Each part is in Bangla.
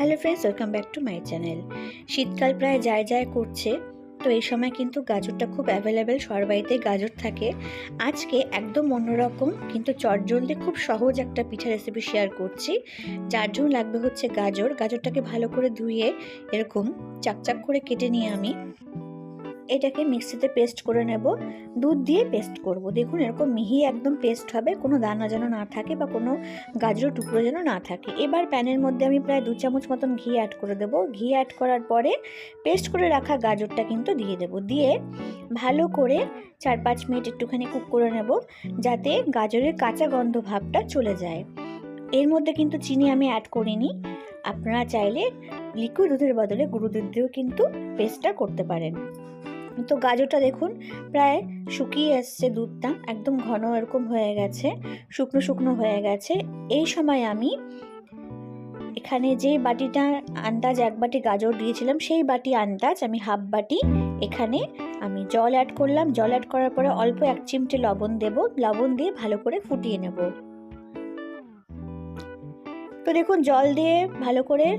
Hello friends, welcome back to my channel. শীতকাল প্রায় যায় যায় করছে, তো এই সময় কিন্তু গাজরটা খুব অ্যাভেলেবেল, সবার বাড়িতেই গাজর থাকে। আজকে একদম অন্যরকম কিন্তু চটজলদি খুব সহজ একটা পিঠা রেসিপি শেয়ার করছি। যার জন্য লাগবে হচ্ছে গাজরটাকে ভালো করে ধুয়ে এরকম চাকচাক করে কেটে নিয়ে আমি এটাকে মিক্সিতে পেস্ট করে নেব। দুধ দিয়ে পেস্ট করব। দেখুন এরকম মিহি একদম পেস্ট হবে, কোনো দানা যেন না থাকে বা কোনো গাজরের টুকরো যেন না থাকে। এবার প্যানের মধ্যে আমি প্রায় 2 চামচ মতন ঘি অ্যাড করে দেব। ঘি অ্যাড করার পরে পেস্ট করে রাখা গাজরটা কিন্তু দিয়ে দেব। দিয়ে ভালো করে 4-5 মিনিট একটুখানি কুক করে নেব, যাতে গাজরের কাঁচা গন্ধ ভাবটা চলে যায়। এর মধ্যে কিন্তু চিনি আমি অ্যাড করিনি। আপনারা চাইলে লিকুইড দুধের বদলে গুঁড়ো দুধ দিয়েও কিন্তু পেস্টটা করতে পারেন। তো গাজরটা দেখুন প্রায় শুকিয়ে এসছে, দুধটা একদম ঘন এরকম হয়ে গেছে, শুকনো শুকনো হয়ে গেছে। এই সময় আমি এখানে যে বাটিটার আন্দাজ 1 বাটি গাজর দিয়েছিলাম, সেই বাটি আন্দাজ আমি হাফ বাটি এখানে আমি জল অ্যাড করলাম। জল অ্যাড করার পরে অল্প 1 চিমটে লবণ দেব। লবণ দিয়ে ভালো করে ফুটিয়ে নেব। তো দেখুন জল দিয়ে ভালো করে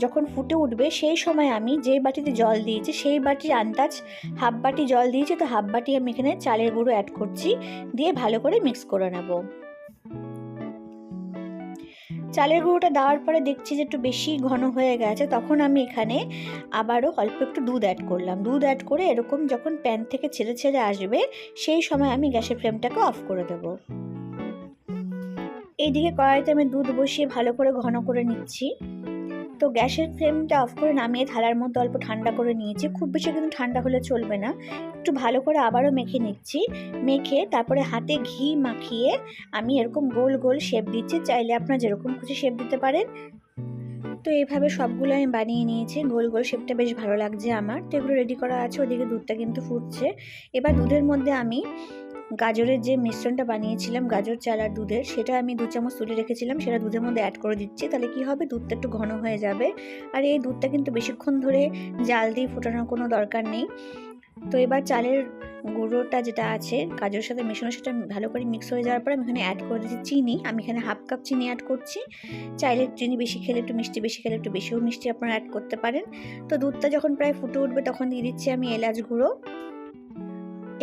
যখন ফুটে উঠবে, সেই সময় আমি যে বাটিতে জল দিয়েছি সেই বাটির আন্দাজ হাফ বাটি জল দিয়েছি, তো হাফ বাটি আমি এখানে চালের গুঁড়ো অ্যাড করছি। দিয়ে ভালো করে মিক্স করে নেব। চালের গুঁড়োটা দেওয়ার পরে দেখছি যে একটু বেশি ঘন হয়ে গেছে, তখন আমি এখানে আবারও অল্প একটু দুধ অ্যাড করলাম। দুধ অ্যাড করে এরকম যখন প্যান থেকে ছেড়ে ছেড়ে আসবে, সেই সময় আমি গ্যাসের ফ্লেমটাকে অফ করে দেব। এইদিকে কড়াইতে আমি দুধ বসিয়ে ভালো করে ঘন করে নিচ্ছি। তো গ্যাসের ফ্লেমটা অফ করে নামিয়ে থালার মধ্যে অল্প ঠান্ডা করে নিয়েছি। খুব বেশি কিন্তু ঠান্ডা হলে চলবে না। একটু ভালো করে আবারও মেখে নিচ্ছি। মেখে তারপরে হাতে ঘি মাখিয়ে আমি এরকম গোল গোল শেপ দিচ্ছি। চাইলে আপনারা যেরকম খুশি শেপ দিতে পারেন। তো এইভাবে সবগুলো আমি বানিয়ে নিয়েছি। গোল গোল শেপটা বেশ ভালো লাগছে আমার। তো এগুলো রেডি করা আছে। ওদিকে দুধটা কিন্তু ফুটছে। এবার দুধের মধ্যে আমি গাজরের যে মিশ্রণটা বানিয়েছিলাম, গাজর চাল আর দুধের, সেটা আমি 2 চামচ তুলে রেখেছিলাম, সেটা দুধের মধ্যে অ্যাড করে দিচ্ছি। তাহলে কি হবে, দুধটা একটু ঘন হয়ে যাবে। আর এই দুধটা কিন্তু বেশিক্ষণ ধরে জাল দিয়ে ফোটানোর কোনো দরকার নেই। তো এবার চালের গুঁড়োটা যেটা আছে গাজরের সাথে মেশানো, সেটা ভালো করে মিক্স হয়ে যাওয়ার পর আমি এখানে অ্যাড করে দিচ্ছি চিনি। আমি এখানে হাফ কাপ চিনি অ্যাড করছি। চাইলে চিনি বেশি খেলে একটু মিষ্টি, বেশি খেলে একটু বেশিও মিষ্টি আপনারা অ্যাড করতে পারেন। তো দুধটা যখন প্রায় ফুটে উঠবে, তখন দিয়ে দিচ্ছি আমি এলাচ গুঁড়ো।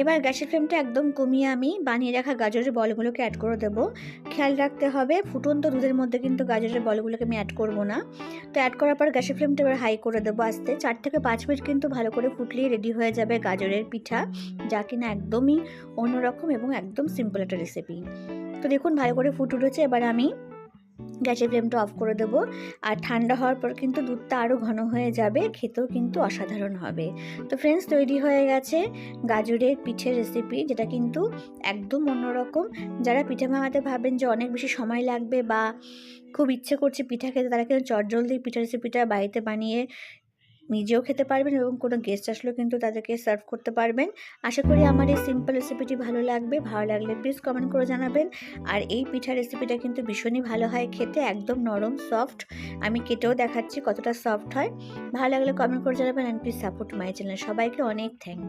এবার গ্যাসের ফ্লেমটা একদম কমিয়ে আমি বানিয়ে রাখা গাজরের বলগুলোকে অ্যাড করে দেবো। খেয়াল রাখতে হবে ফুটন্ত দুধের মধ্যে কিন্তু গাজরের বলগুলোকে আমি অ্যাড করব না। তো অ্যাড করার পর গ্যাসের ফ্লেমটা এবার হাই করে দেবো আস্তে। 4 থেকে 5 মিনিট কিন্তু ভালো করে ফুটলেই রেডি হয়ে যাবে গাজরের পিঠা, যা কিনা একদমই অন্যরকম এবং একদম সিম্পল একটা রেসিপি। তো দেখুন ভালো করে ফুট উঠেছে। এবার আমি গ্যাসের ফ্লেমটা অফ করে দেবো। আর ঠান্ডা হওয়ার পর কিন্তু দুধটা আরও ঘন হয়ে যাবে, খেতেও কিন্তু অসাধারণ হবে। তো ফ্রেন্ডস, তৈরি হয়ে গেছে গাজরের পিঠের রেসিপি, যেটা কিন্তু একদম অন্যরকম। যারা পিঠা বানাতে ভাবেন যে অনেক বেশি সময় লাগবে বা খুব ইচ্ছে করছে পিঠা খেতে, তারা কিন্তু চটজলদি পিঠা রেসিপিটা বাড়িতে বানিয়ে নিজেও খেতে পারবেন এবং কোনো গেস্ট আসলেও কিন্তু তাদেরকে সার্ভ করতে পারবেন। আশা করি আমার এই সিম্পল রেসিপিটি ভালো লাগবে। ভালো লাগলে প্লিজ কমেন্ট করে জানাবেন। আর এই পিঠা রেসিপিটা কিন্তু ভীষণই ভালো হয় খেতে, একদম নরম সফট। আমি কেটেও দেখাচ্ছি কতটা সফট হয়। ভালো লাগলে কমেন্ট করে জানাবেন। And please support my channel. সবাইকে অনেক থ্যাংক ইউ।